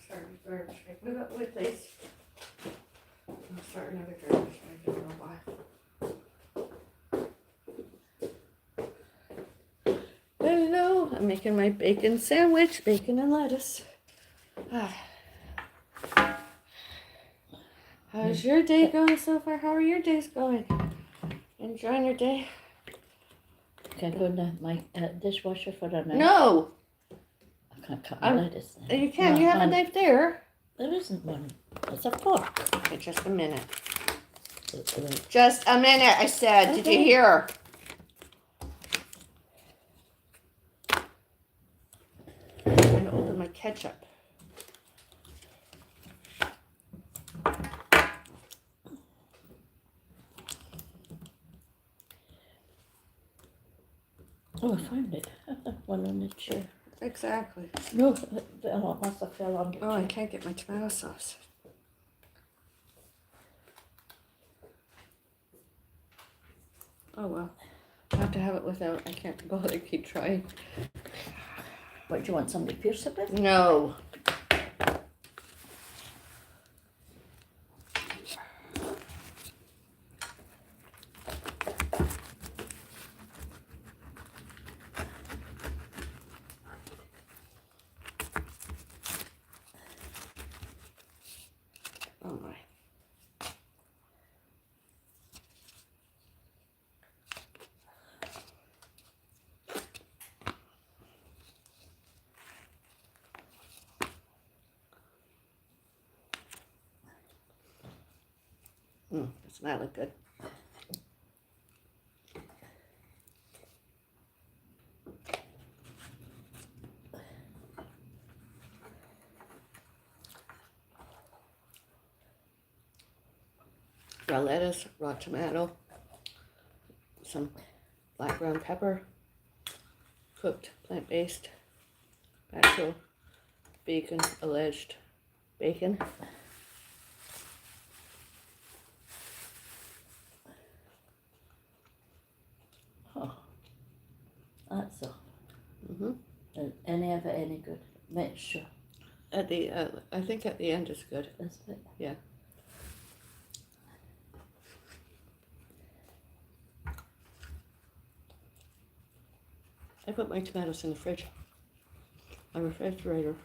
start a garbage bag. Move out the way, please. I'll start another garbage bag. I don't know why. Hello, I'm making my bacon sandwich, bacon and lettuce. How's your day going so far? How are your days going? Enjoying your day? Can I go in my dishwasher for a knife? No! I can't cut my lettuce. You can. You have a knife there. There isn't one. It's a fork. Okay, just a minute. Just a minute, I said. Okay. Did you hear? I'm going to open my ketchup. Oh, I found it. One on the chair. Exactly. No, it must have fell on the chair. Oh, I can't get my tomato sauce. Oh, well. I have to have it without. I can't bother to keep trying. What, do you want somebody to pierce it with? No. Oh my. Doesn't that look good? Raw lettuce, raw tomato, some black ground pepper, cooked plant-based, actual bacon, alleged bacon. Oh, that's all. Any of it any good? Mixture. At the, I think at the end is good. Is it? Yeah. I put my tomatoes in the fridge. My refrigerator.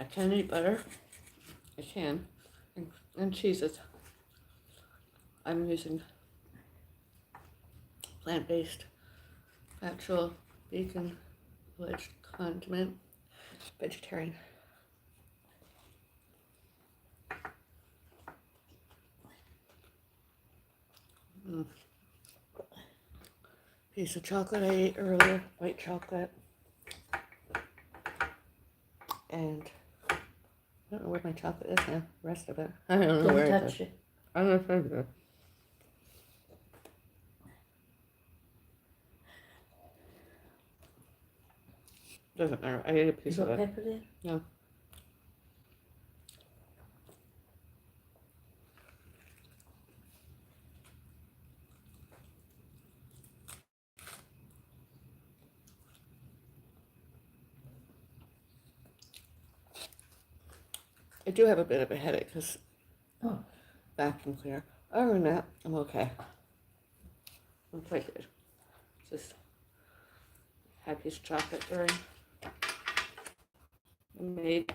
I can eat butter. I can. And cheeses. I'm using plant-based, natural, vegan, village condiment, vegetarian. Piece of chocolate I ate earlier, white chocolate. And I don't know where my chocolate is now, the rest of it. I don't know where it is. I don't know if it's doesn't matter. I ate a piece of it. Pepper there? No. I do have a bit of a headache because vacuum cleaner. Other than that, I'm okay. I'm quite good. Just had a piece of chocolate during the maid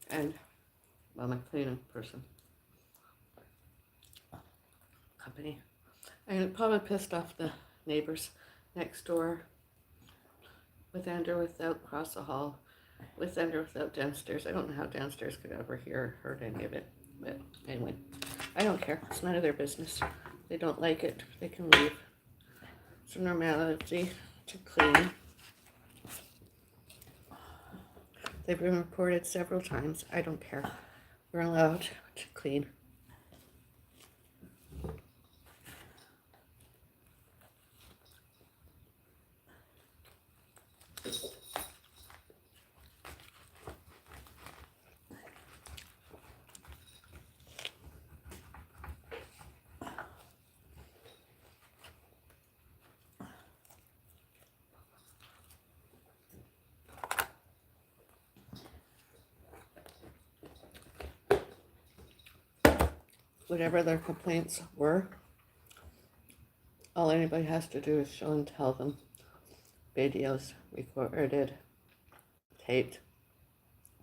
and well, my cleaning person company. And it probably pissed off the neighbors next door, with and or without across the hall, with and or without downstairs. I don't know how downstairs could ever hear or heard any of it. But anyway, I don't care. It's none of their business. If they don't like it, they can leave. It's a normality to clean. They've been reported several times. I don't care. We're allowed to clean. Whatever their complaints were, all anybody has to do is show and tell them videos recorded, taped,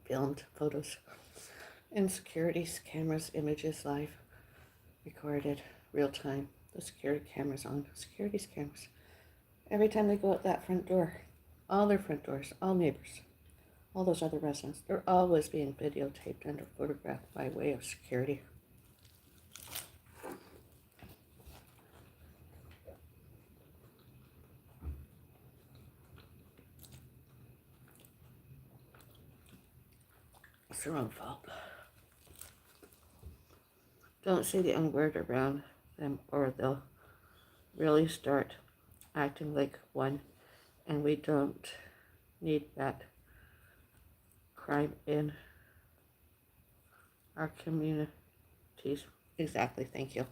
filmed, photos, and security cameras, images live, recorded, real time. The security cameras on, security's cameras. Every time they go out that front door, all their front doors, all neighbors, all those other residents, they're always being videotaped and photographed by way of security. It's their own fault. Don't say the N-word around them or they'll really start acting like one, and we don't need that crime in our communities. Exactly, thank you.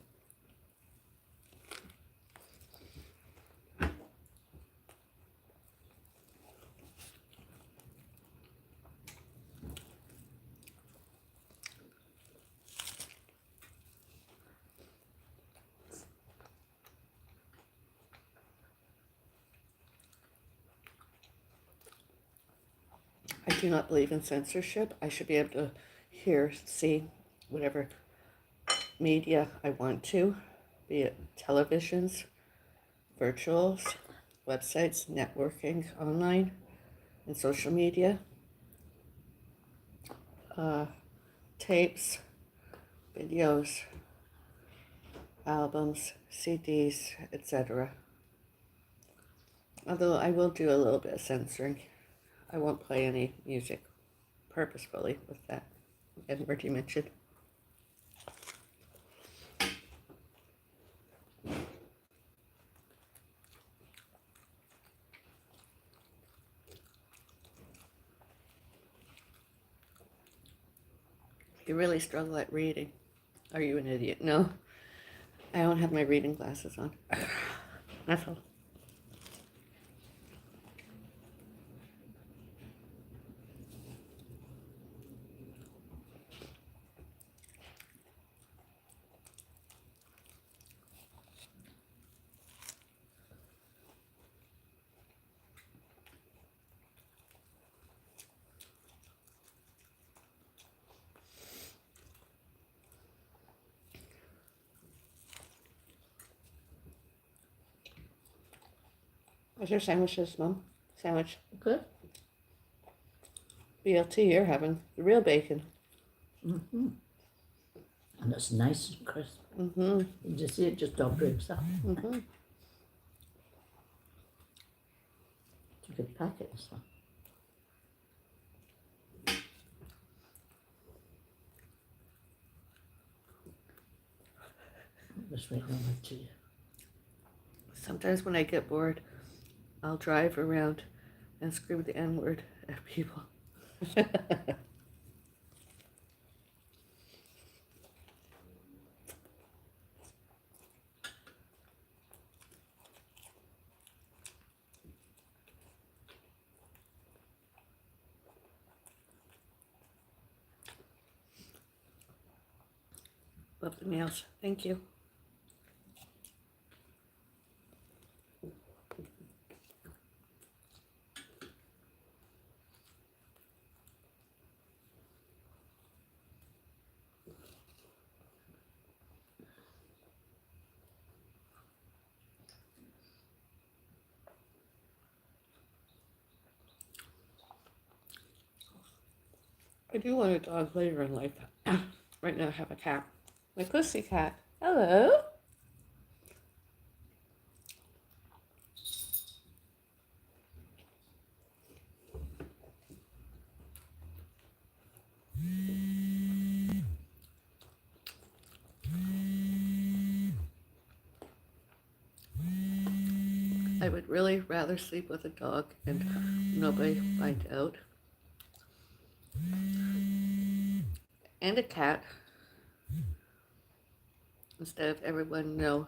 I do not believe in censorship. I should be able to hear, see whatever media I want to, be it televisions, virtuals, websites, networking, online, and social media, tapes, videos, albums, CDs, etc. Although I will do a little bit of censoring. I won't play any music purposefully with that N-word you mentioned. You really struggle at reading. Are you an idiot? No, I don't have my reading glasses on. That's all. What's your sandwiches, Mom? Sandwich. Good. BLT, you're having the real bacon. Mm-hmm. And it's nice and crisp. Mm-hmm. You just see it just all breaks up. Mm-hmm. It's a good packet, this one. Just waiting on my tea. Sometimes when I get bored, I'll drive around and scream the N-word at people. Love the nails. Thank you. I do want a dog later in life. Right now I have a cat. My pussy cat. Hello. I would really rather sleep with a dog and nobody find out. And a cat. Instead of everyone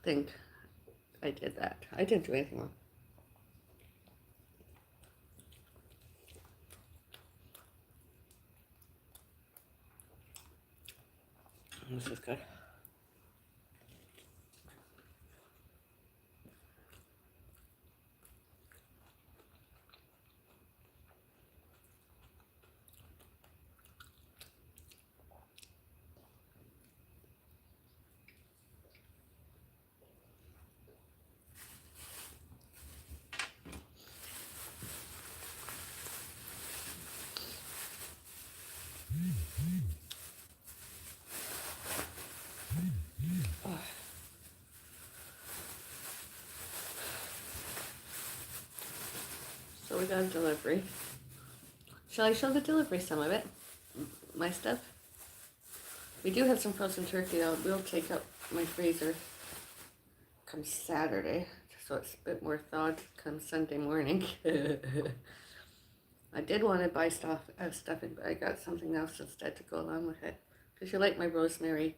think I did that. I didn't do anything wrong. This is good. So we got a delivery. Shall I show the delivery, some of it? My stuff? We do have some frozen turkey. We'll take out my freezer come Saturday, so it's a bit more thawed come Sunday morning. I did want to buy stuffing, but I got something else instead to go along with it. Because you like my rosemary,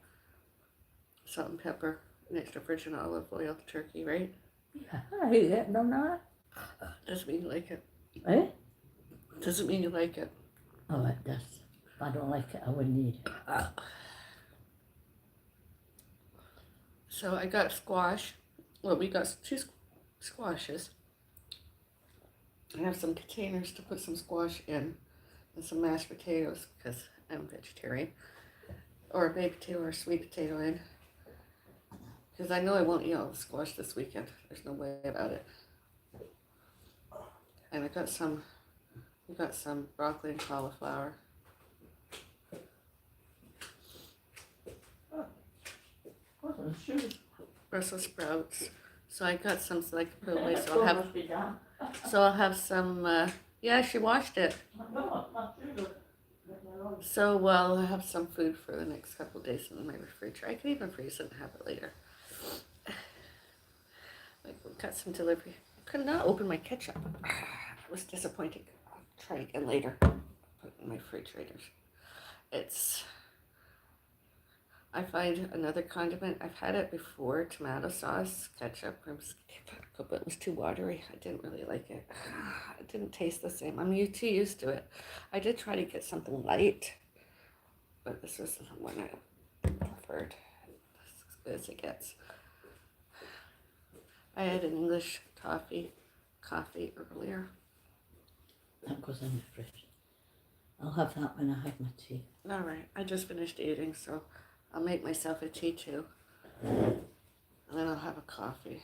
salt and pepper, and extra virgin olive oil turkey, right? Yeah, I hate it, don't I? Doesn't mean you like it. Eh? Doesn't mean you like it. Oh, it does. If I don't like it, I wouldn't eat it. So I got squash. Well, we got two squashes. I have some containers to put some squash in and some mashed potatoes because I'm vegetarian. Or a baked potato or a sweet potato in. Because I know I won't eat all the squash this weekend. There's no way about it. And we got some broccoli and cauliflower. Brussels sprouts. So I got some so I can put away. So I'll have some. Yeah, she washed it. So I'll have some food for the next couple of days in my refrigerator. I can even freeze it and have it later. I got some delivery. I could not open my ketchup. It was disappointing. I'll try again later. Put it in my refrigerators. I find another condiment. I've had it before, tomato sauce, ketchup. But it was too watery. I didn't really like it. It didn't taste the same. I'm too used to it. I did try to get something light, but this was the one I preferred. As good as it gets. I had an English coffee earlier. That goes in the fridge. I'll have that when I have my tea. All right. I just finished eating, so I'll make myself a tea too. And then I'll have a coffee.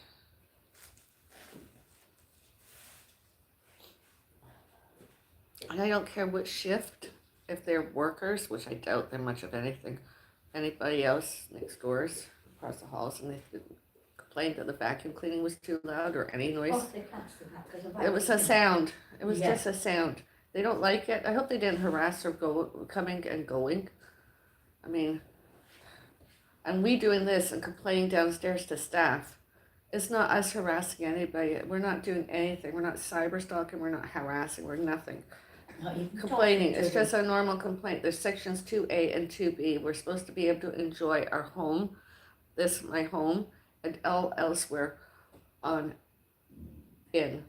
And I don't care which shift, if they're workers, which I doubt they're much of anything, anybody else next doors, across the halls, and they complained that the vacuum cleaning was too loud or any noise. Oh, they can't do that because of It was a sound. It was Yeah. just a sound. They don't like it. I hope they didn't harass her coming and going. I mean, and we doing this and complaining downstairs to staff. It's not us harassing anybody. We're not doing anything. We're not cyber stalking. We're not harassing. We're nothing. No, you can Complaining. talk to It's just a normal complaint. There's sections 2A and 2B. We're supposed to be able to enjoy our home, my home, and elsewhere in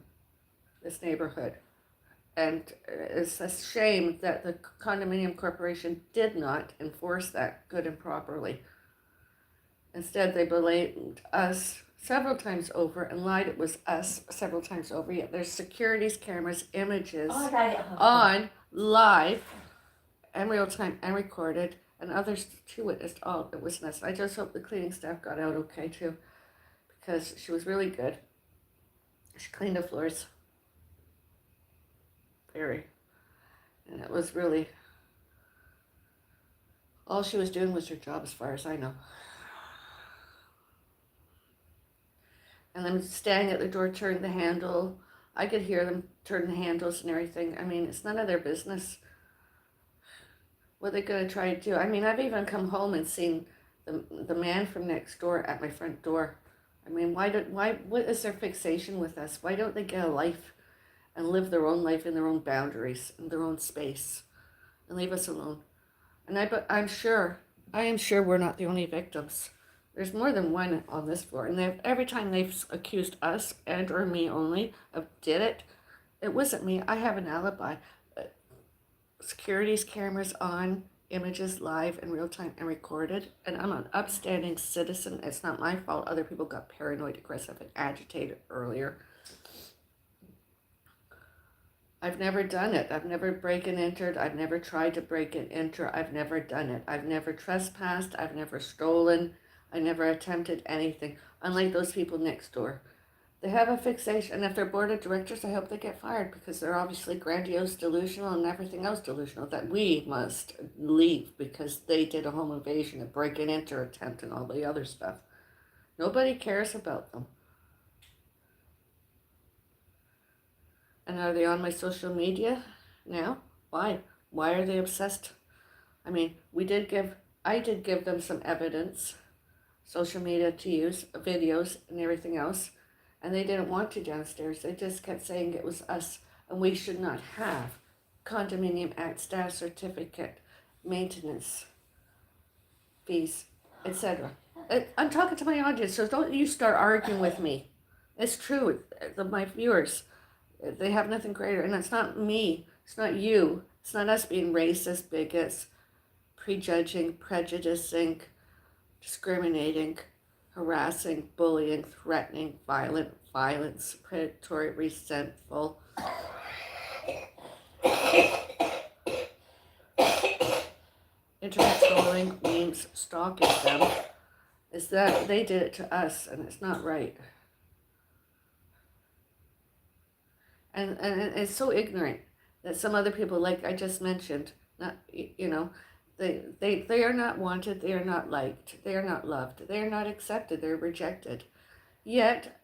this neighborhood. And it's a shame that the condominium corporation did not enforce that good and properly. Instead, they blamed us several times over and lied it was us several times over. Yet there's securities cameras, images on live and real time and recorded, and others too witnessed all. It was nice. I just hope the cleaning staff got out okay too, because she was really good. She cleaned the floors. Very. And it was really, all she was doing was her job as far as I know. And them standing at the door turning the handle. I could hear them turn the handles and everything. I mean, it's none of their business what they're going to try to do. I mean, I've even come home and seen the man from next door at my front door. I mean, what is their fixation with us? Why don't they get a life and live their own life in their own boundaries, in their own space, and leave us alone? And I am sure we're not the only victims. There's more than one on this floor, and every time they've accused us and or me only of did it, it wasn't me. I have an alibi. Security's cameras on, images live in real time and recorded, and I'm an upstanding citizen. It's not my fault other people got paranoid, aggressive, and agitated earlier. I've never done it. I've never break and entered. I've never tried to break and enter. I've never done it. I've never trespassed. I've never stolen. I never attempted anything, unlike those people next door. They have a fixation, and if they're board of directors, I hope they get fired, because they're obviously grandiose, delusional, and everything else delusional, that we must leave because they did a home invasion, a break and enter attempt, and all the other stuff. Nobody cares about them. And are they on my social media now? Why? Why are they obsessed? I mean, I did give them some evidence, social media to use, videos and everything else, and they didn't want to downstairs. They just kept saying it was us, and we should not have condominium act, staff certificate, maintenance fees, etc. I'm talking to my audience, so don't you start arguing with me. It's true. My viewers, they have nothing greater, and it's not me, it's not you, it's not us being racist, bigots, prejudging, prejudicing, discriminating, harassing, bullying, threatening, violence, predatory, resentful, internet trolling, memes, stalking them. Is that they did it to us, and it's not right. And it's so ignorant that some other people, like I just mentioned, not they are not wanted, they are not liked, they are not loved, they are not accepted, they're rejected. Yet,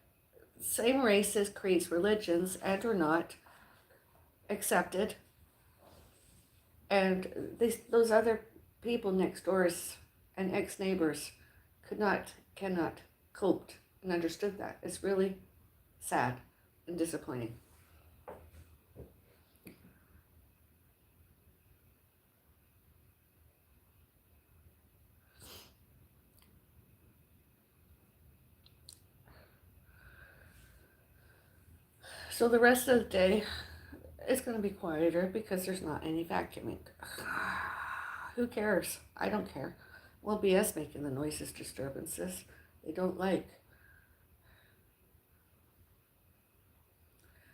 same races, creeds, religions, and or not accepted, and those other people next doors and ex-neighbors cannot coped and understood that. It's really sad and disappointing. So the rest of the day is going to be quieter because there's not any vacuuming. Who cares? I don't care. Well, BS making the noises, disturbances they don't like.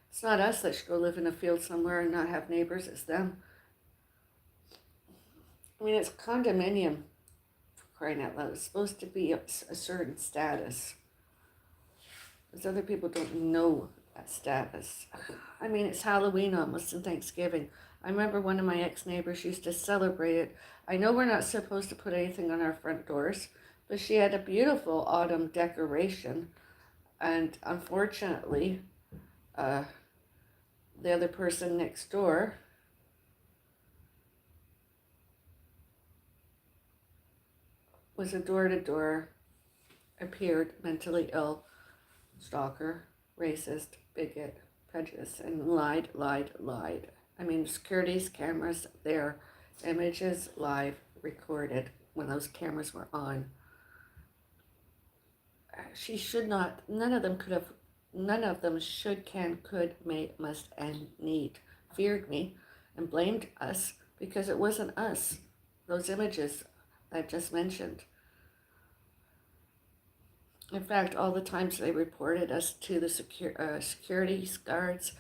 It's not us that should go live in a field somewhere and not have neighbors. It's them. I mean, it's condominium, for crying out loud. It's supposed to be a certain status. Because other people don't know that status. I mean, it's Halloween almost and Thanksgiving. I remember one of my ex-neighbors used to celebrate it. I know we're not supposed to put anything on our front doors, but she had a beautiful autumn decoration. And unfortunately, the other person next door was a door-to-door, appeared mentally ill, stalker, racist, bigot, prejudice, and lied. I mean, security's cameras there, images live, recorded when those cameras were on. She should not, none of them should, can, could, may, must, and need, feared me and blamed us because it wasn't us. Those images I've just mentioned. In fact, all the times they reported us to the security guards,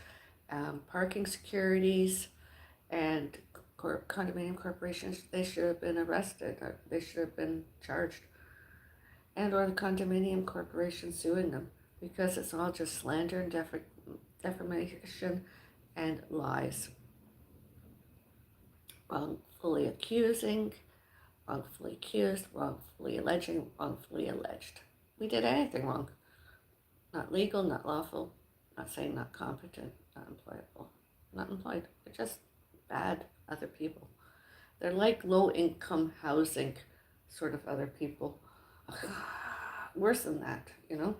parking securities, and condominium corporations, they should have been arrested. They should have been charged. And or the condominium corporation suing them, because it's all just slander and defamation and lies. wrongfully accusing, wrongfully accused, wrongfully alleging, wrongfully alleged. We did anything wrong. Not legal, not lawful, not saying not competent, not employable, not employed. They're just bad other people. They're like low-income housing sort of other people. Worse than that, you know?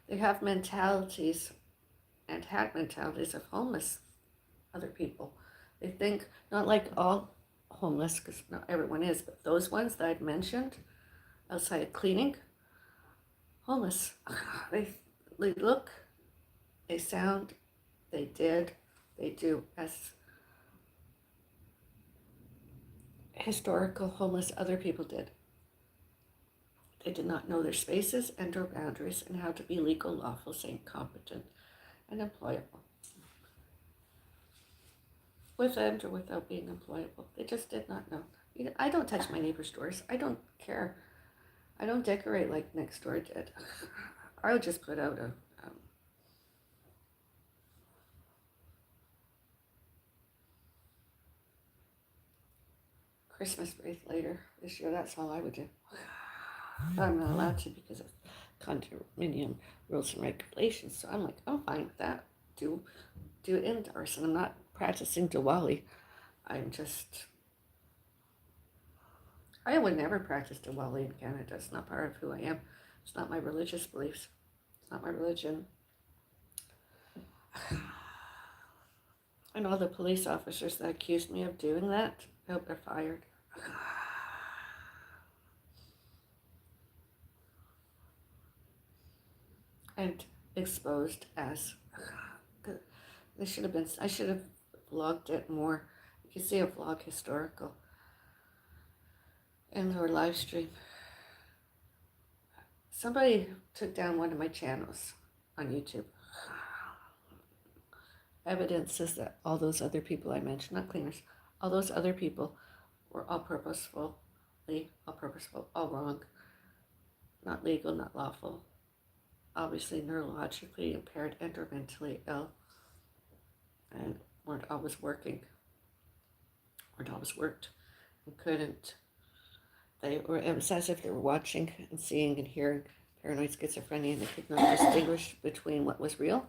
They have mentalities and had mentalities of homeless other people. They think, not like all homeless, because not everyone is, but those ones that I've mentioned outside of cleaning, homeless. They look, they sound, they did, they do as historical homeless other people did. They did not know their spaces and or boundaries and how to be legal, lawful, sane, competent, and employable. With and or without being employable. They just did not know. I don't touch my neighbor's doors. I don't care. I don't decorate like next door did. I'll just put out a Christmas wreath later this year. That's all I would do. But I'm not allowed to because of condominium rules and regulations. So I'm like, I'm fine with that. Do it indoors. And I'm not practicing Diwali. I would never practice Diwali in Canada. It's not part of who I am. It's not my religious beliefs. It's not my religion. And all the police officers that accused me of doing that, I hope they're fired. And exposed as I should have vlogged it more. You can see a vlog historical in our live stream. Somebody took down one of my channels on YouTube. Evidence is that all those other people I mentioned, not cleaners, all those other people were all purposeful, all wrong, not legal, not lawful, obviously neurologically impaired and or mentally ill, and weren't always working, weren't always worked, and couldn't. It was as if they were watching and seeing and hearing paranoid schizophrenia, and they could not distinguish between what was real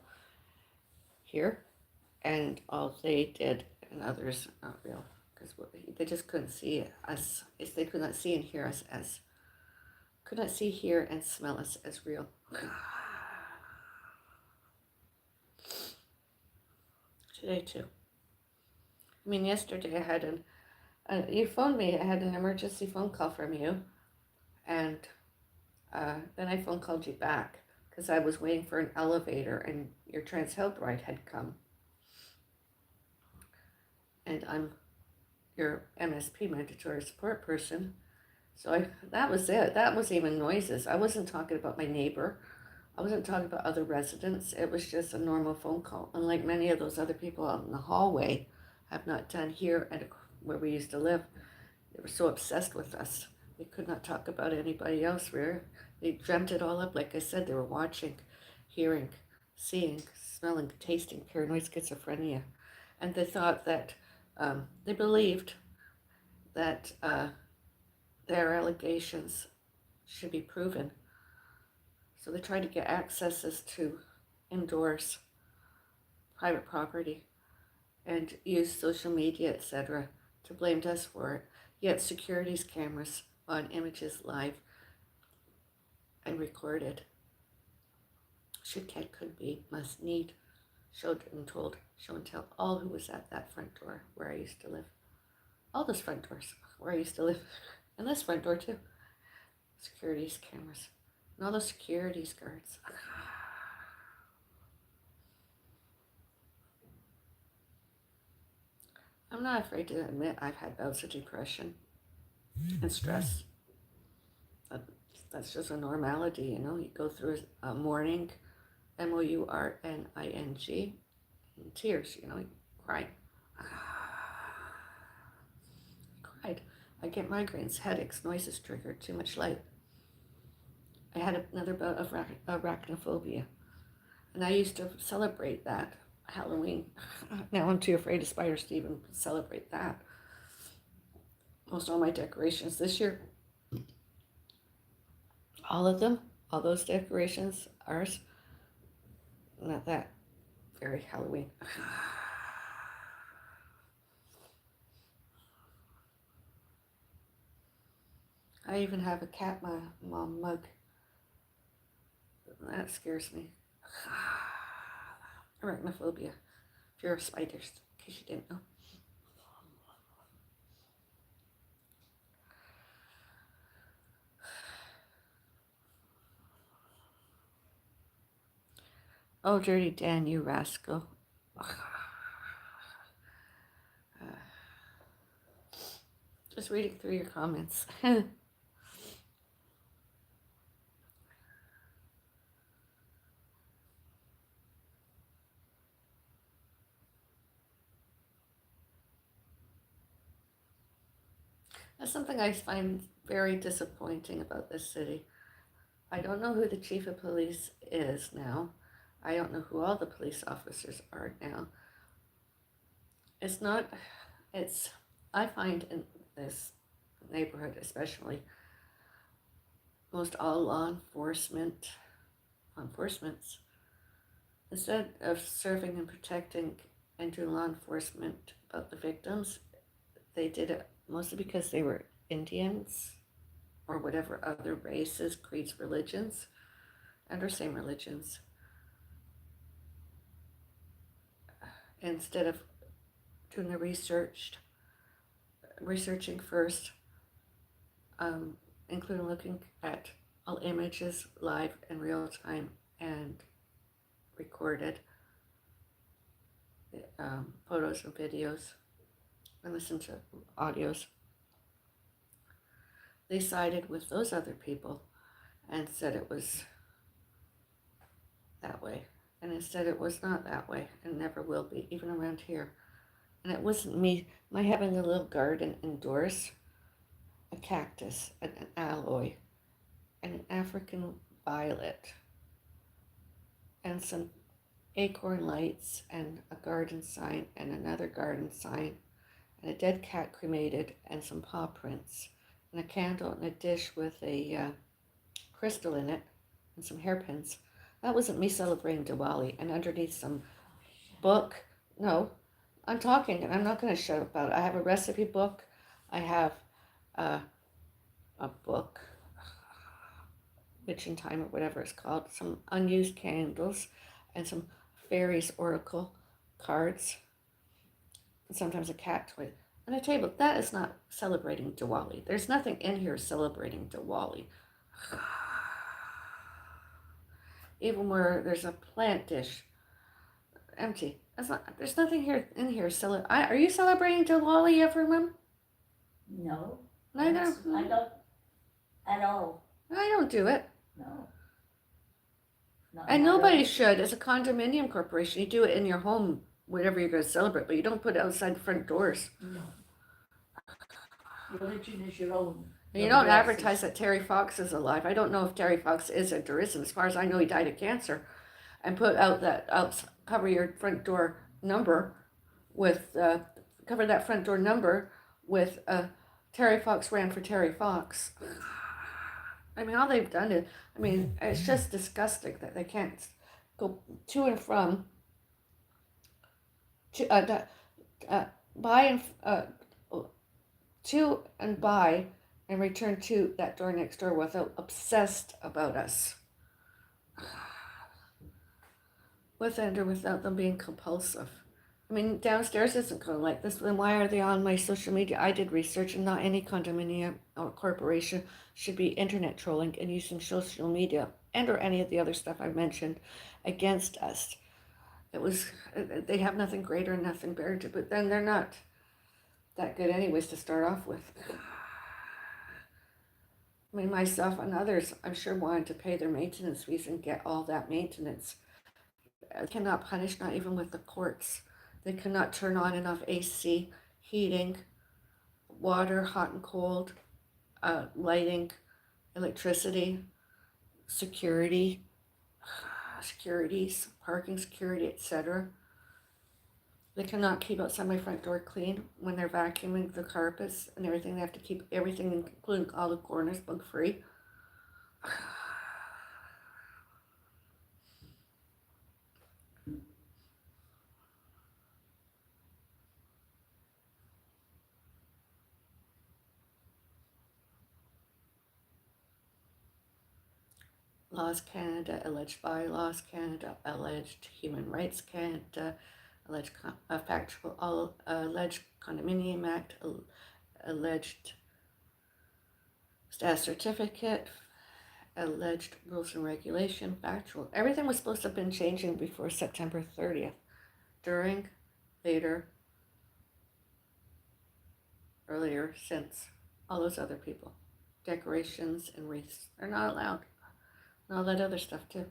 here and all they did and others not real, because they just couldn't see us. They could not see and hear us as, could not see, hear, and smell us as real. Today too. I mean, yesterday I had you phoned me. I had an emergency phone call from you, and then I phone called you back because I was waiting for an elevator, and your Trans Health ride had come. And I'm your MSP, mandatory support person. So that was it. That was even noises. I wasn't talking about my neighbor. I wasn't talking about other residents. It was just a normal phone call. Unlike many of those other people out in the hallway have not done here at where we used to live. They were so obsessed with us. They could not talk about anybody else. They dreamt it all up. Like I said, they were watching, hearing, seeing, smelling, tasting paranoid schizophrenia. And they thought that, they believed that their allegations should be proven. So they tried to get accesses to indoors, private property, and use social media, etc., to blame us for it. Yet security's cameras on images live and recorded. Should, can, could be, must, need, showed and told, show and tell all who was at that front door where I used to live. All those front doors where I used to live. And this front door too. Security's cameras. And all the security's guards. I'm not afraid to admit I've had bouts of depression and stress. That's just a normality, you know. You go through a morning, mourning, in tears, you know, you cry. Cried. I get migraines, headaches, noises triggered, too much light. I had another bout of arachnophobia. And I used to celebrate that Halloween. Now I'm too afraid of spiders to even celebrate that. Most all my decorations this year, all of them, all those decorations, ours, not that very Halloween. I even have a cat mom mug. That scares me. Arachnophobia. Fear of spiders, in case you didn't know. Oh, Dirty Dan, you rascal. Just reading through your comments. That's something I find very disappointing about this city. I don't know who the chief of police is now. I don't know who all the police officers are now. I find in this neighborhood especially, most all enforcements, instead of serving and protecting and doing law enforcement about the victims, they did it mostly because they were Indians or whatever other races, creeds, religions, and or same religions. Instead of doing the researching first, including looking at all images live in real time and recorded, photos and videos, and listen to audios. They sided with those other people and said it was that way. And instead it was not that way and never will be, even around here. And it wasn't me, my having a little garden indoors, a cactus, an aloe, and an African violet, and some acorn lights, and a garden sign, and another garden sign, and a dead cat cremated, and some paw prints, and a candle in a dish with a crystal in it, and some hairpins. That wasn't me celebrating Diwali. And underneath some book, no, I'm talking and I'm not going to shut up about it. I have a recipe book. I have a book, Witch in Time or whatever it's called, some unused candles, and some fairies oracle cards, and sometimes a cat toy, and a table. That is not celebrating Diwali. There's nothing in here celebrating Diwali. Even where there's a plant dish, empty. There's nothing here in here. Are you celebrating Diwali, Avril? No. Neither. I don't at all. I don't do it. No. And nobody should. As a condominium corporation, you do it in your home, whatever you're going to celebrate, but you don't put it outside the front doors. No. Religion is your own. And you don't advertise that Terry Fox is alive. I don't know if Terry Fox is or isn't. As far as I know, he died of cancer. And put out that, cover your front door number with, cover that front door number with Terry Fox ran for Terry Fox. I mean, all they've done is, it's just disgusting that they can't go to and from, to and buy and return to that door next door without obsessed about us. With and or without them being compulsive. Downstairs isn't going like this, then why are they on my social media? I did research, and not any condominium or corporation should be internet trolling and using social media and or any of the other stuff I mentioned against us. They have nothing greater and nothing better to, but then they're not that good anyways to start off with. Myself and others, I'm sure, wanted to pay their maintenance fees and get all that maintenance. I cannot punish, not even with the courts. They cannot turn on enough AC, heating, water, hot and cold, lighting, electricity, security. securities, parking security, etc. They cannot keep outside my front door clean when they're vacuuming the carpets and everything. They have to keep everything, including all the corners, bug-free. Laws Canada, alleged bylaws Canada, alleged human rights Canada, alleged alleged condominium act, alleged staff certificate, alleged rules and regulation, factual. Everything was supposed to have been changing before September 30th. During, later, earlier, since, all those other people. Decorations and wreaths are not allowed. And all that other stuff too.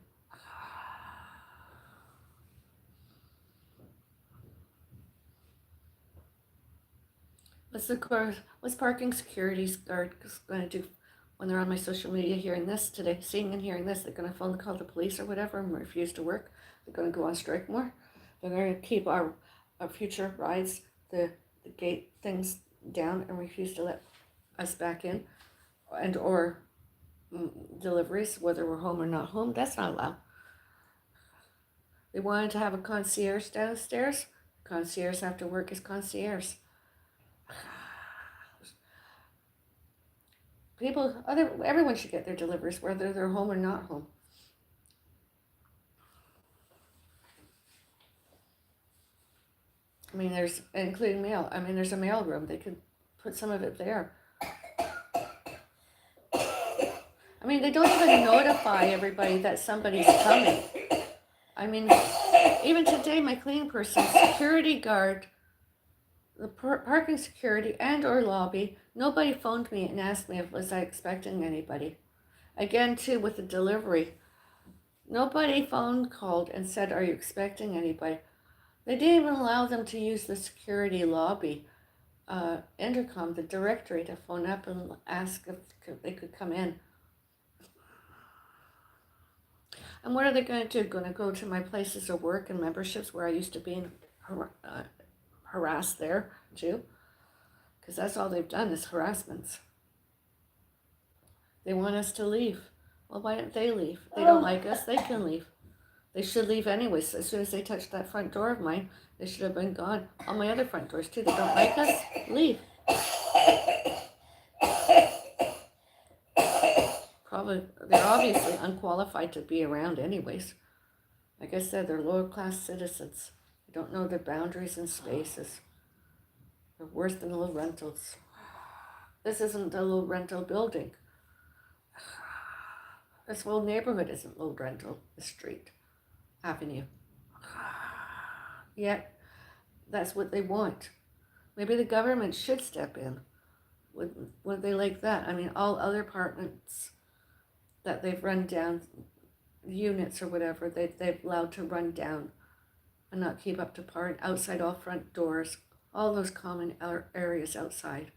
What's parking security guard going to do when they're on my social media hearing this today, seeing and hearing this? They're going to call the police or whatever and refuse to work. They're going to go on strike more. They're going to keep our future rides, the gate things down and refuse to let us back in, and or deliveries, whether we're home or not home. That's not allowed. They wanted to have a concierge downstairs. Concierge after work is concierge. Everyone should get their deliveries, whether they're home or not home. I mean, including mail. I mean, there's a mail room. They could put some of it there. I mean, they don't even notify everybody that somebody's coming. I mean, even today, my cleaning person, security guard, the parking security and or lobby, nobody phoned me and asked me if was I expecting anybody. Again, too, with the delivery, nobody called and said, are you expecting anybody? They didn't even allow them to use the security lobby intercom, the directory, to phone up and ask if they could come in. And what are they going to do? Going to go to my places of work and memberships where I used to be and harass there too? Because that's all they've done is harassments. They want us to leave. Well, why don't they leave? They don't like us, they can leave. They should leave anyways. As soon as they touched that front door of mine, they should have been gone. All my other front doors too. They don't like us, leave. Probably, they're obviously unqualified to be around anyways. Like I said, they're lower class citizens. They don't know their boundaries and spaces. They're worse than low rentals. This isn't a low rental building. This whole neighborhood isn't low rental, the street, avenue. Yet, that's what they want. Maybe the government should step in. Would they like that? I mean, all other apartments that they've run down, units or whatever, they've allowed to run down and not keep up to par, outside all front doors, all those common areas outside.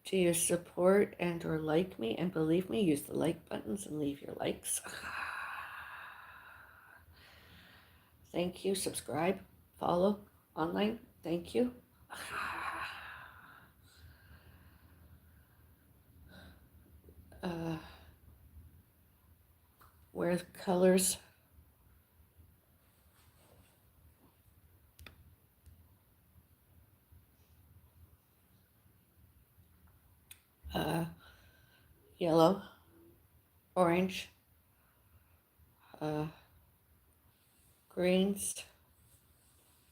Do you support and or like me? And believe me, use the like buttons and leave your likes. Thank you. Subscribe, follow, online. Thank you. Wear colors. Yellow, orange, greens,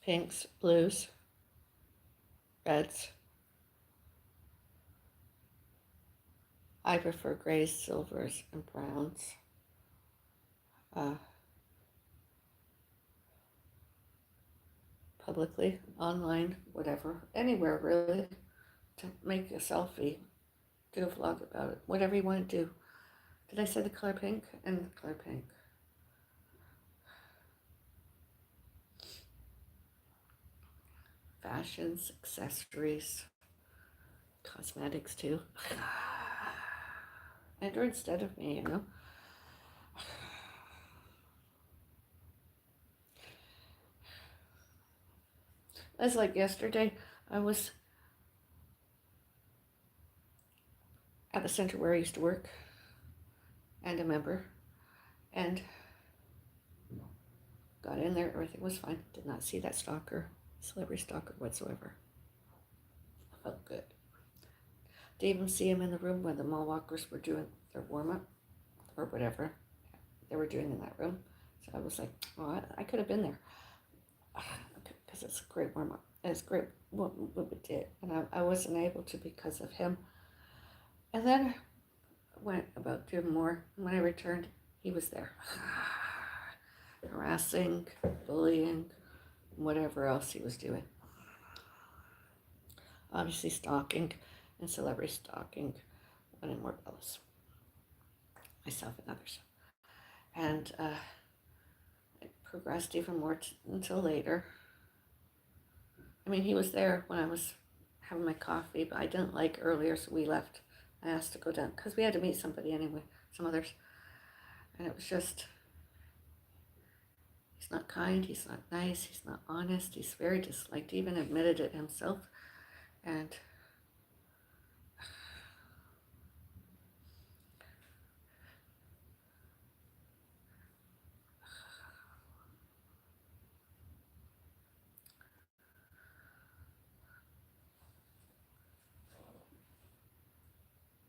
pinks, blues, reds. I prefer grays, silvers, and browns. Publicly, online, whatever, anywhere really, to make a selfie, do a vlog about it, whatever you want to do. Did I say the color pink? And the color pink. fashions, accessories, cosmetics too. And or instead of me, you know. It's like yesterday, I was at the center where I used to work and a member, and got in there, everything was fine. Did not see that stalker, celebrity stalker whatsoever. I felt good. Didn't even see him in the room when the mall walkers were doing their warm-up or whatever they were doing in that room. So I was like, oh, I could have been there. Because it's a great warm-up. And it's great what we did. And I wasn't able to because of him. And then I went about doing more. And when I returned, he was there. Harassing, bullying, whatever else he was doing. Obviously stalking and celebrity stalking one and more Bellis. Myself and others. And it progressed even more until later. I mean, he was there when I was having my coffee, but I didn't like earlier, so we left. I asked to go down because we had to meet somebody anyway, some others. And it was just, he's not kind, he's not nice, he's not honest, he's very disliked, he even admitted it himself. And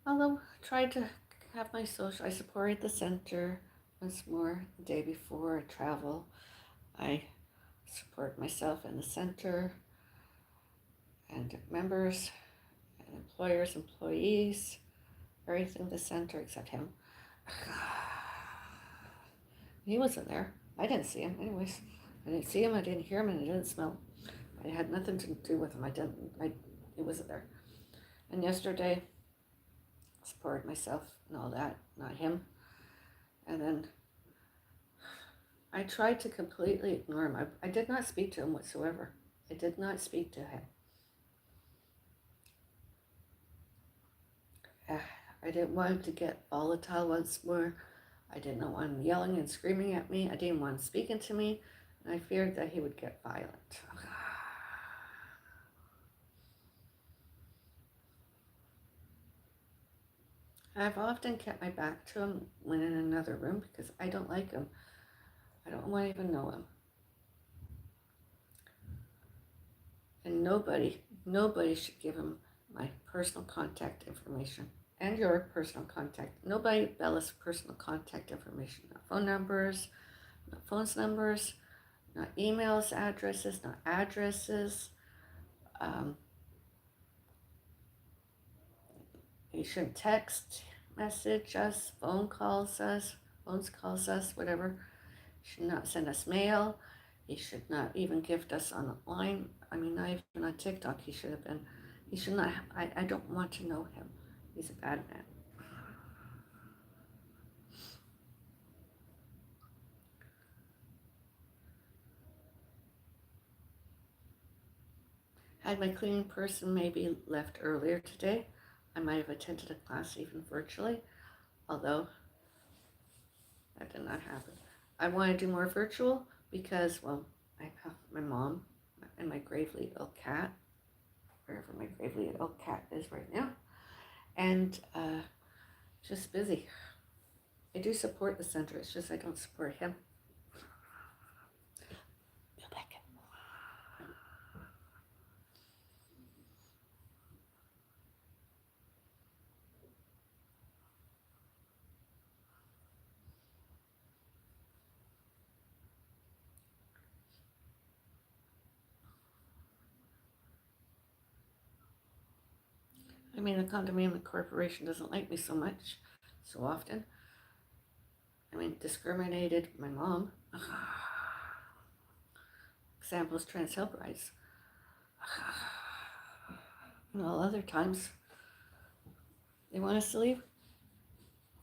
although I tried to have my social, I supported the center once more the day before I travel. I support myself and the center and members and employers, employees, everything the center except him. He wasn't there. I didn't see him anyways. I didn't see him, I didn't hear him, and I didn't smell him. I had nothing to do with him. He wasn't there. And yesterday, I supported myself and all that, not him. And then I tried to completely ignore him. I did not speak to him whatsoever. I did not speak to him. I didn't want him to get volatile once more. I did not want him yelling and screaming at me. I didn't want him speaking to me. And I feared that he would get violent. I've often kept my back to him when in another room because I don't like him. I don't want to even know him. And nobody should give him my personal contact information and your personal contact. Nobody Bellis personal contact information. Not phone numbers, not phone numbers, not emails, addresses, not addresses. You shouldn't text message us, phone calls us, whatever. You should not send us mail. He should not even gift us online. I mean, not even on TikTok. He should not. I don't want to know him. He's a bad man. Had my cleaning person maybe left earlier today, I might have attended a class even virtually, although that did not happen. I want to do more virtual because, well, I have my mom and my gravely ill cat, wherever my gravely ill cat is right now, and just busy. I do support the center, it's just I don't support him. I mean, the condominium corporation doesn't like me so much, so often. I mean, discriminated my mom. Examples, trans help rights. And all other times, they want us to leave.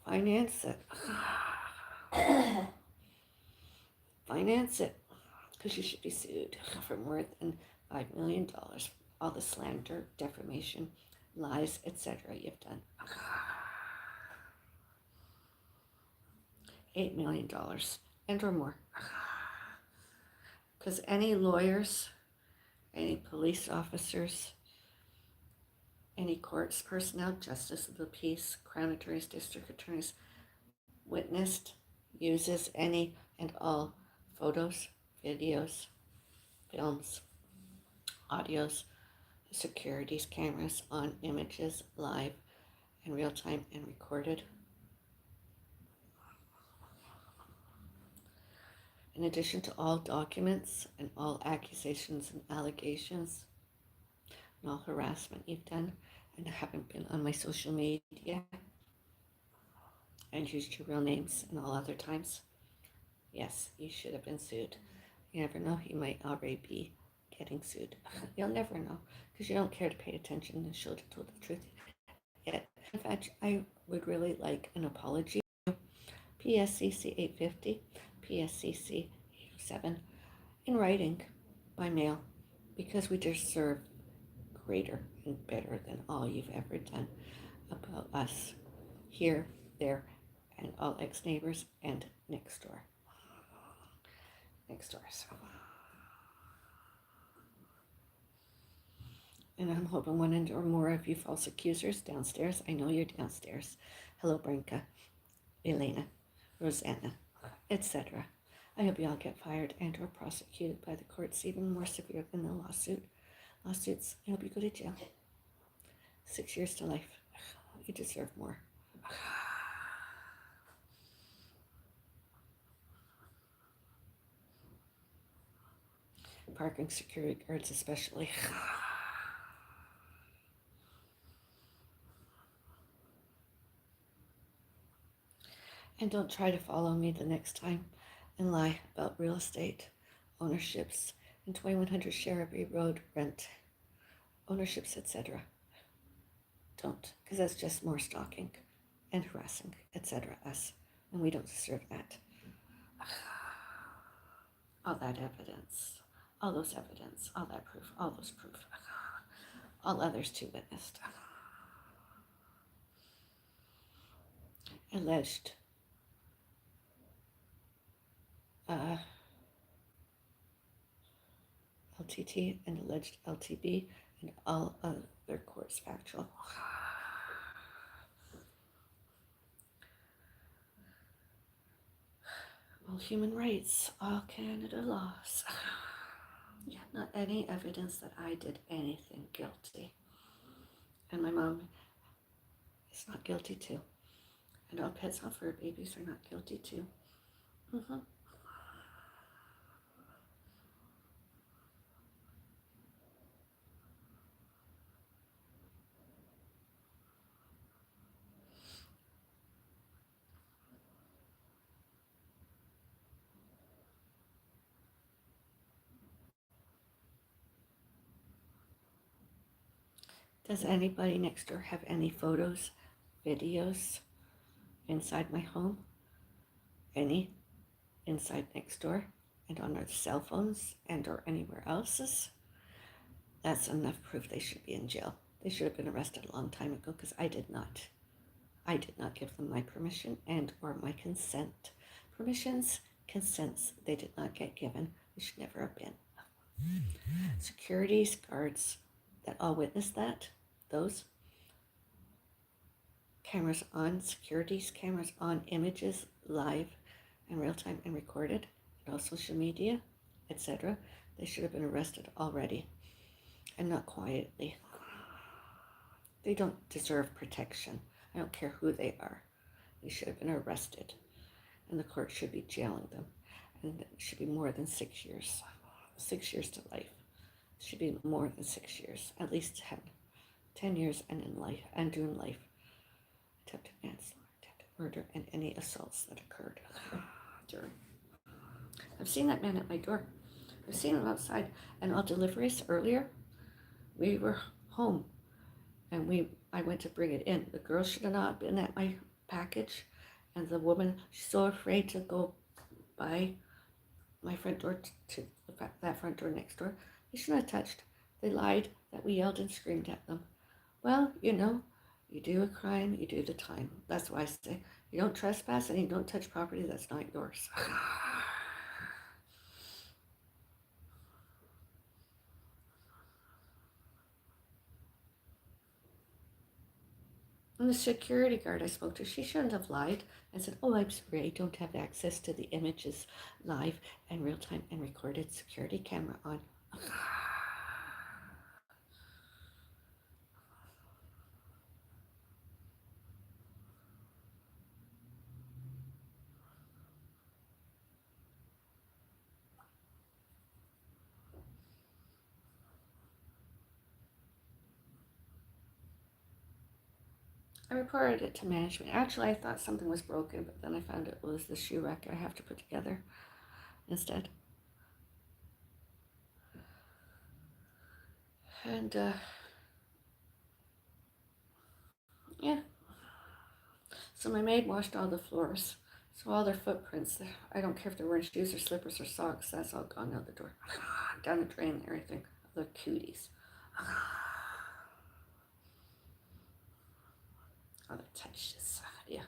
Finance it. Finance it. Because you should be sued for more than $5 million. All the slander, defamation, lies, etc. you've done. $8 million and or more. Because any lawyers, any police officers, any courts personnel, justice of the peace, crown attorneys, district attorneys, witnessed, uses any and all photos, videos, films, audios, securities cameras on images, live and real time and recorded. In addition to all documents and all accusations and allegations and all harassment you've done and haven't been on my social media and used your real names and all other times, yes, you should have been sued. You never know, you might already be getting sued. You'll never know because you don't care to pay attention and show to tell the truth yet. In fact, I would really like an apology. PSCC 850, PSCC 807 in writing by mail because we deserve greater and better than all you've ever done about us here, there, and all ex-neighbors and next door. So. And I'm hoping one or more of you false accusers downstairs. I know you're downstairs. Hello, Brinka, Elena, Rosanna, etc. I hope you all get fired and or prosecuted by the courts even more severe than the lawsuits. I hope you go to jail. 6 years to life. You deserve more. Parking security guards especially. And don't try to follow me the next time and lie about real estate, ownerships, and 2100 Sherry Road rent, ownerships, etc. Don't, because that's just more stalking and harassing, etc. us, and we don't deserve that. All that evidence, all those evidence, all that proof, all those proof, all others too witnessed. Alleged LTT and alleged LTB and all other courts factual. All human rights, all Canada laws. Yeah, not any evidence that I did anything guilty. And my mom is not guilty too. And all pets off fur babies are not guilty too. Does anybody next door have any photos, videos inside my home? Any inside next door and on their cell phones and or anywhere else's? That's enough proof they should be in jail. They should have been arrested a long time ago because I did not. I did not give them my permission and or my consent. Permissions, consents, they did not get given. They should never have been. Securities guards that all witnessed that, those cameras on, securities cameras on, images live and real time and recorded, and all social media, etc. They should have been arrested already and not quietly. They don't deserve protection. I don't care who they are. They should have been arrested and the court should be jailing them, and it should be more than 6 years. 6 years to life. It should be more than 6 years, at least 10 years and in life, and doing life. Attempted manslaughter, attempted murder, and any assaults that occurred during. I've seen that man at my door. I've seen him outside, and all deliveries earlier, we were home, and I went to bring it in. The girl should have not been at my package, and the woman, she's so afraid to go by my front door to that front door next door. They shouldn't have touched. They lied that we yelled and screamed at them. Well, you know, you do a crime, you do the time. That's why I say you don't trespass and you don't touch property that's not yours. And the security guard I spoke to, she shouldn't have lied and said, "Oh, I'm sorry, I don't have access to the images live and real time and recorded security camera on." I reported it to management. Actually, I thought something was broken, but then I found it was the shoe rack I have to put together instead. And, yeah. So my maid washed all the floors. So all their footprints, I don't care if they're wearing shoes or slippers or socks, that's all gone out the door. Down the drain and everything. The cuties. All the touches. Yeah.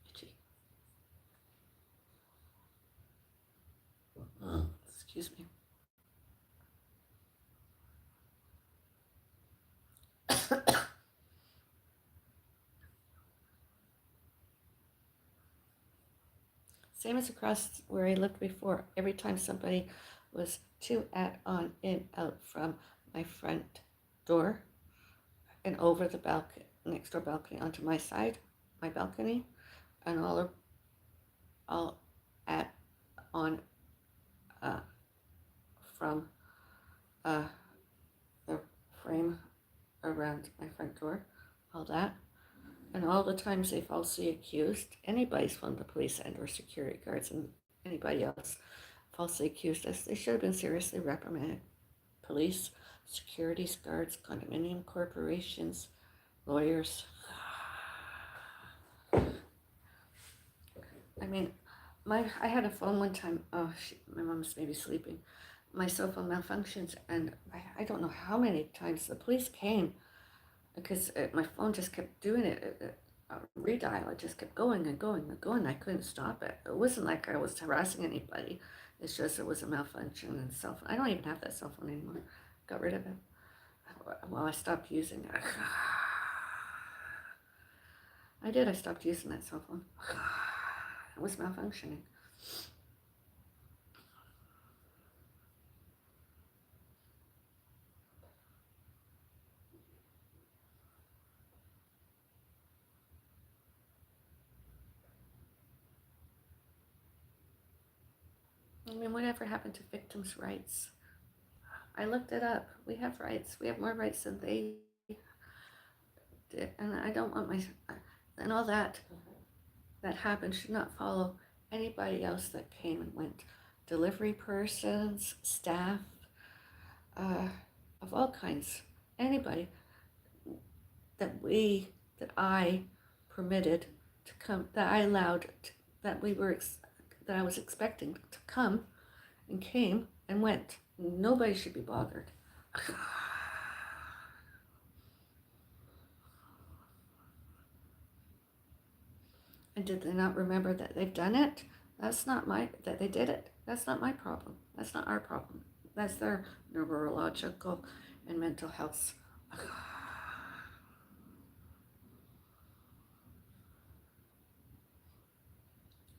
Itchy. Excuse me. Same as across where I lived before. Every time somebody was to add on in out from my front door and over the balcony, next door balcony onto my side, my balcony, and all add on uh, from the frame around my front door, all that. And all the times they falsely accused anybody from the police and or security guards and anybody else falsely accused us, they should have been seriously reprimanded. Police, security guards, condominium corporations, lawyers. I mean, I had a phone one time. Oh, my mom's maybe sleeping. My cell phone malfunctions, and I don't know how many times the police came because my phone just kept doing it. Redial, it just kept going and going and going. I couldn't stop it. It wasn't like I was harassing anybody. It's just it was a malfunction in cell phone. I don't even have that cell phone anymore. Got rid of it. Well, I stopped using it. I did. I stopped using that cell phone. It was malfunctioning. I mean, whatever happened to victims' rights? I looked it up. We have rights. We have more rights than they did. And I don't want and all that happened should not follow anybody else that came and went. Delivery persons, staff, of all kinds. Anybody that I permitted to come, that I allowed, that that I was expecting to come and came and went. Nobody should be bothered. And did they not remember that they've done it? That they did it. That's not my problem. That's not our problem. That's their neurological and mental health.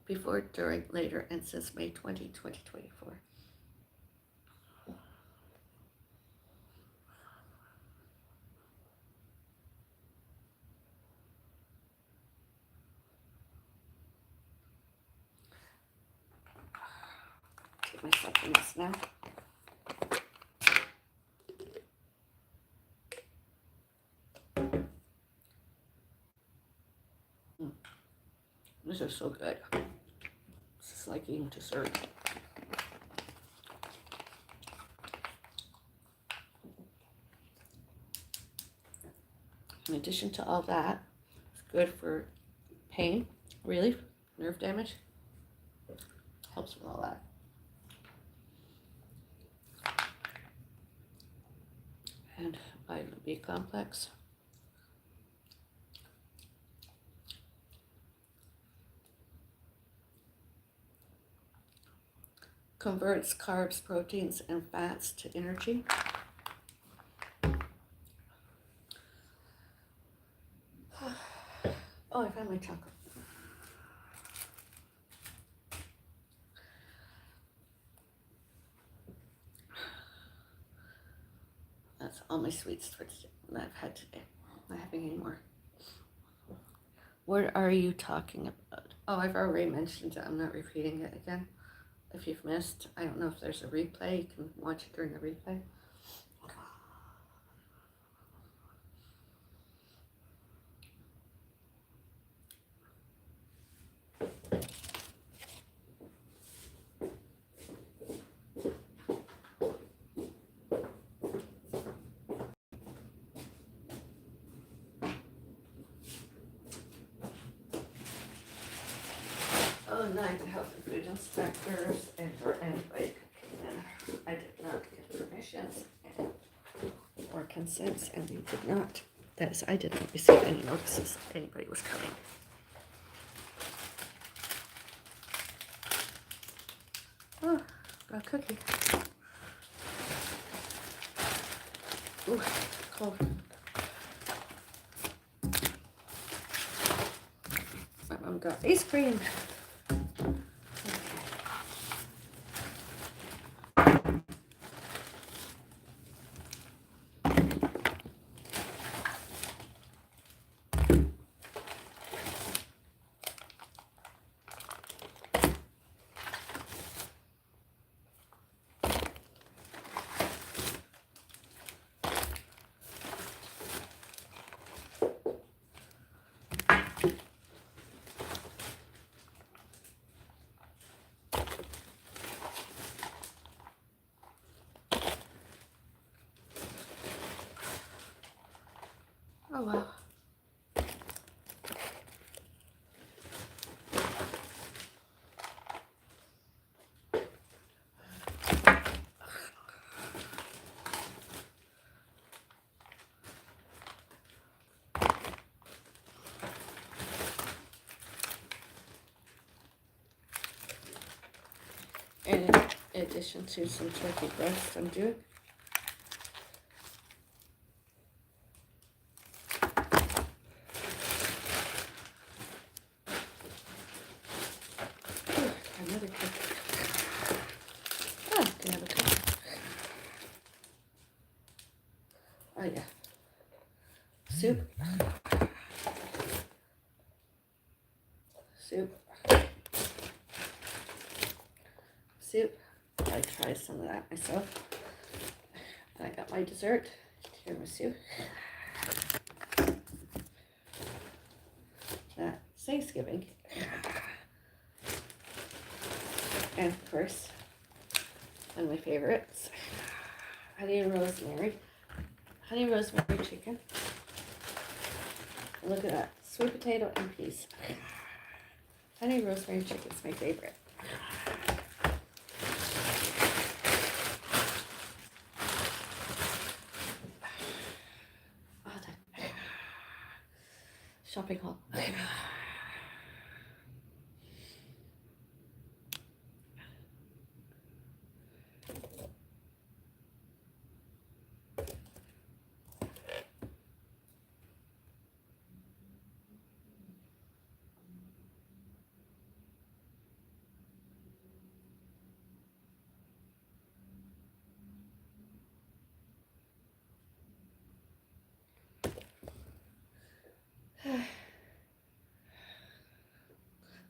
Before, during, later, and since May 20, 2024. Take my supplements now. This is so good. It's like eating dessert. In addition to all that, it's good for pain relief, nerve damage. Helps with all that. And vitamin B complex. Converts carbs, proteins, and fats to energy. Oh, I found my chocolate. That's all my sweets for today that I've had today. I'm not having any more. What are you talking about? Oh, I've already mentioned it. I'm not repeating it again. If you've missed, I don't know if there's a replay. You can watch it during the replay. Oh, 9 health and food inspectors and for anybody cooking in. I did not get permissions or consents, and we did not. That is, I didn't receive any notices anybody was coming. Oh, got a cookie. Ooh, cold. My mom got ice cream. Oh wow. In addition to some turkey breast, I'm doing. Another cookie. Oh, can I have a cookie? Oh yeah. Soup. Soup. Soup. I tried some of that myself. And I got my dessert, tiramisu. Thanksgiving. And of course, one of my favorites, honey and rosemary. Honey rosemary chicken. Look at that, sweet potato and peas. Honey rosemary chicken is my favorite. Oh, that shopping haul.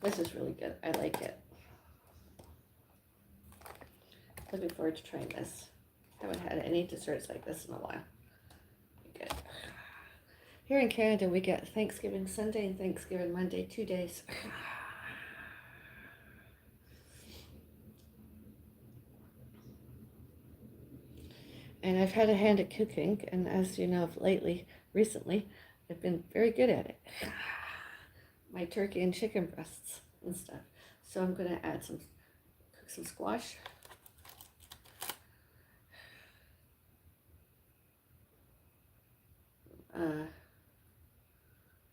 This is really good. I like it. Looking forward to trying this. Haven't had any desserts like this in a while. Good. Here in Canada, we get Thanksgiving Sunday and Thanksgiving Monday, 2 days. And I've had a hand at cooking, and as you know, recently, I've been very good at it. My turkey and chicken breasts. and stuff. So I'm going to cook some squash.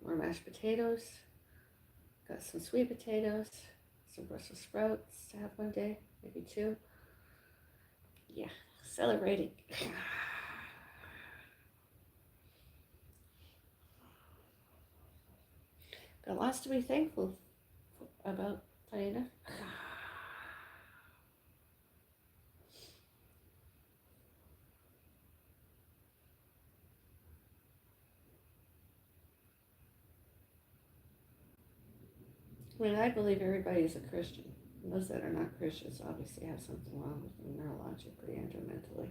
More mashed potatoes. Got some sweet potatoes, some Brussels sprouts to have one day, maybe two. Yeah, celebrating. Got lots to be thankful about, funny enough. I mean, I believe everybody is a Christian. Those that are not Christians obviously have something wrong with them neurologically and or mentally.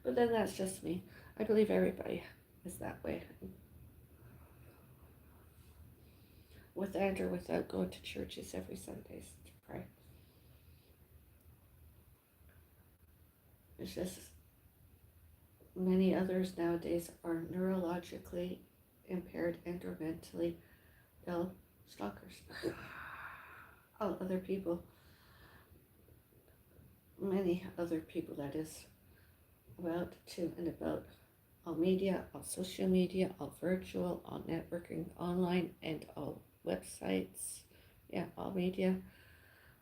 But then that's just me. I believe everybody is that way. With and or without going to churches every Sunday to pray. It's just many others nowadays are neurologically impaired and or mentally ill stalkers. All other people, many other people that is, about to and about all media, all social media, all virtual, all networking, online, and all websites. Yeah, all media,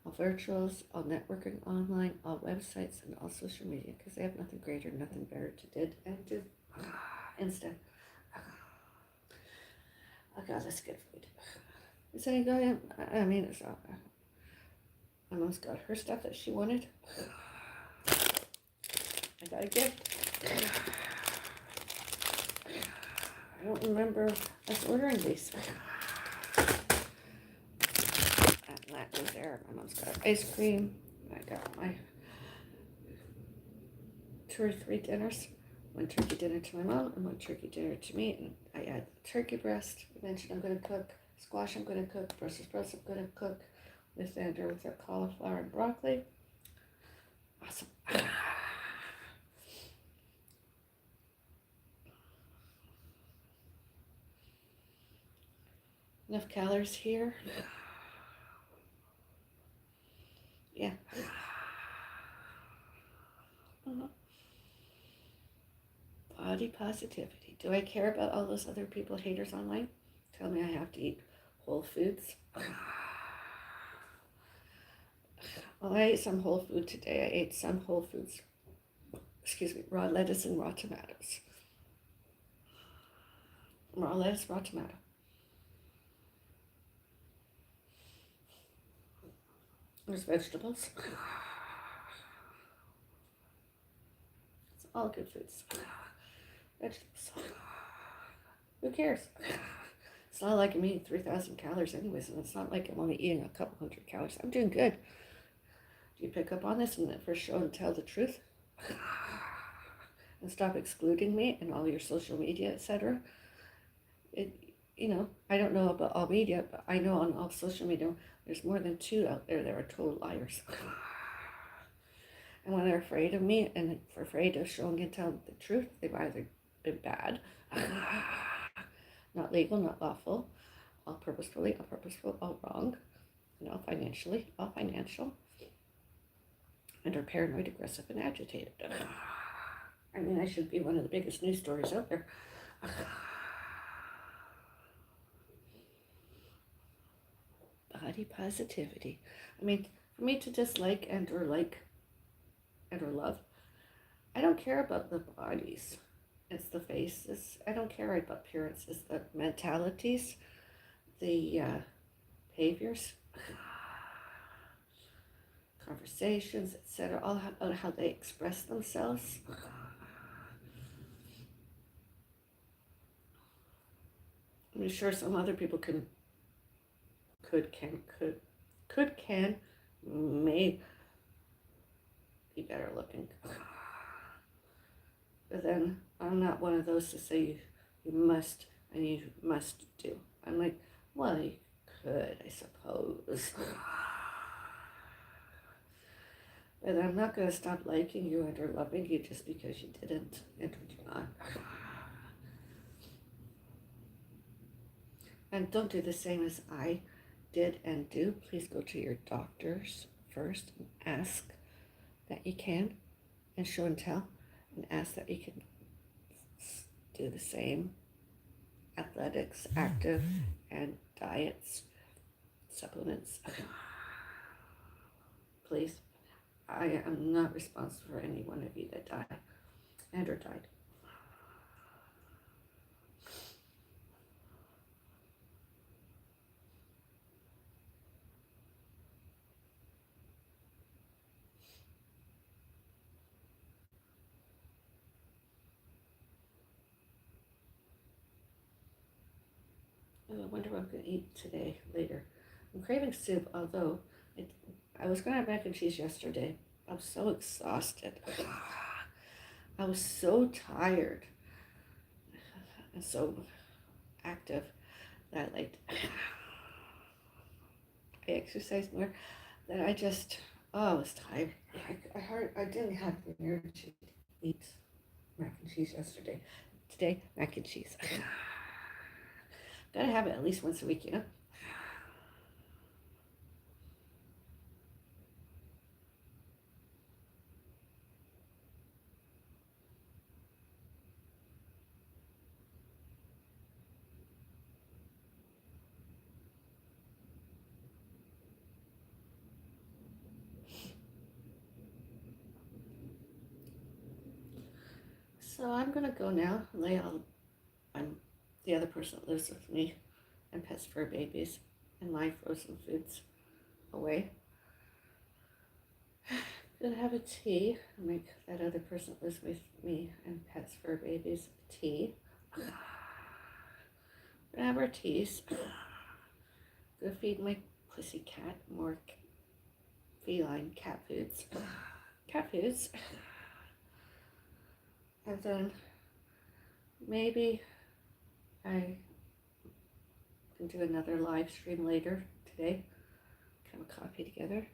all virtuals, all networking, online, all websites, and all social media, because they have nothing greater, nothing better to did and do. Instead, oh God, let's get food. Is any guy? I mean, it's my mom's got her stuff that she wanted. I got a gift. I don't remember us ordering these. And that was there. My mom's got ice cream. I got my 2 or 3 dinners. 1 turkey dinner to my mom and 1 turkey dinner to me. And I add turkey breast. I mentioned I'm going to cook. Squash I'm going to cook. Brussels sprouts I'm going to cook. With and or with cauliflower and broccoli. Awesome. Enough calories here. Yeah. Body positivity. Do I care about all those other people, haters online? Tell me I have to eat whole foods. Well, I ate some whole food today. I ate some whole foods. Excuse me, raw lettuce and raw tomatoes. Raw lettuce, raw tomato. There's vegetables. It's all good foods. Vegetables. Who cares? It's not like I'm eating 3,000 calories anyways, and it's not like I'm only eating a couple hundred calories. I'm doing good. Do you pick up on this and for show and tell the truth? And stop excluding me and all your social media, etc. I don't know about all media, but I know on all social media, there's more than 2 out there that are total liars. And when they're afraid of me and afraid of showing and telling the truth, they've either been bad, not legal, not lawful, all purposefully, all purposeful, all wrong, and all financially, all financial, and are paranoid, aggressive, and agitated. I mean, I should be one of the biggest news stories out there. Body positivity. I mean, for me to dislike and or love, I don't care about the bodies. It's the faces. I don't care about appearance. It's the mentalities, the behaviors, conversations, etc. All about how they express themselves. I'm sure some other people may be better looking. But then I'm not one of those to say you must and you must do. I'm like, well, you could, I suppose. But I'm not going to stop liking you and or loving you just because you didn't and do not. And don't do the same as I did and do, please go to your doctors first and ask that you can, and show and tell, and ask that you can do the same athletics, active, and diets, supplements. Please. I am not responsible for any one of you that died and or died. I wonder what I'm going to eat today, later. I'm craving soup, although I was going to have mac and cheese yesterday. I was so exhausted. I was so tired and so active that I exercised more that I was tired. I didn't have the energy to eat mac and cheese yesterday. Today, mac and cheese. Gotta have it at least once a week, you know? So I'm gonna go now, lay all I'm the other person that lives with me and pets fur babies and my frozen foods away. Gonna have a tea. Make that other person that lives with me and pets fur babies tea. Gonna have our teas. Go feed my pussy cat more feline cat foods. Cat foods. And then maybe I can do another live stream later today. Have a coffee together.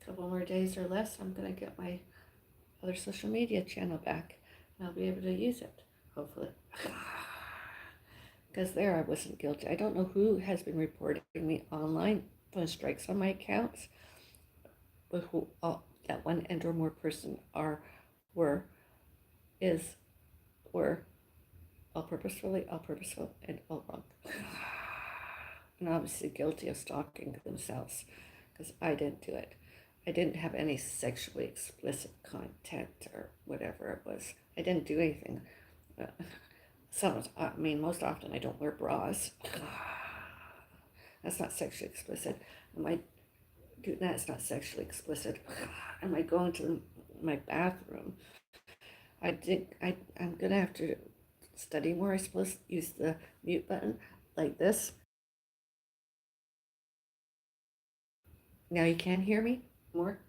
Couple more days or less, I'm gonna get my other social media channel back and I'll be able to use it, hopefully. Because there I wasn't guilty. I don't know who has been reporting me online for strikes on my accounts, but who that one and or more person were all purposeful, and all wrong. And obviously guilty of stalking themselves because I didn't do it. I didn't have any sexually explicit content or whatever it was. I didn't do anything. Most often I don't wear bras. That's not sexually explicit. Am I doing that? It's not sexually explicit. Am I going to my bathroom? I'm gonna have to study more. I suppose use the mute button like this. Now you can hear me more.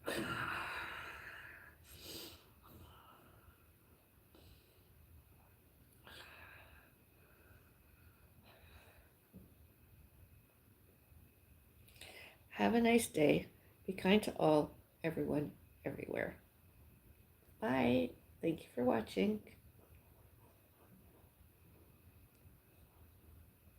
Have a nice day. Be kind to all, everyone, everywhere. Bye. Thank you for watching.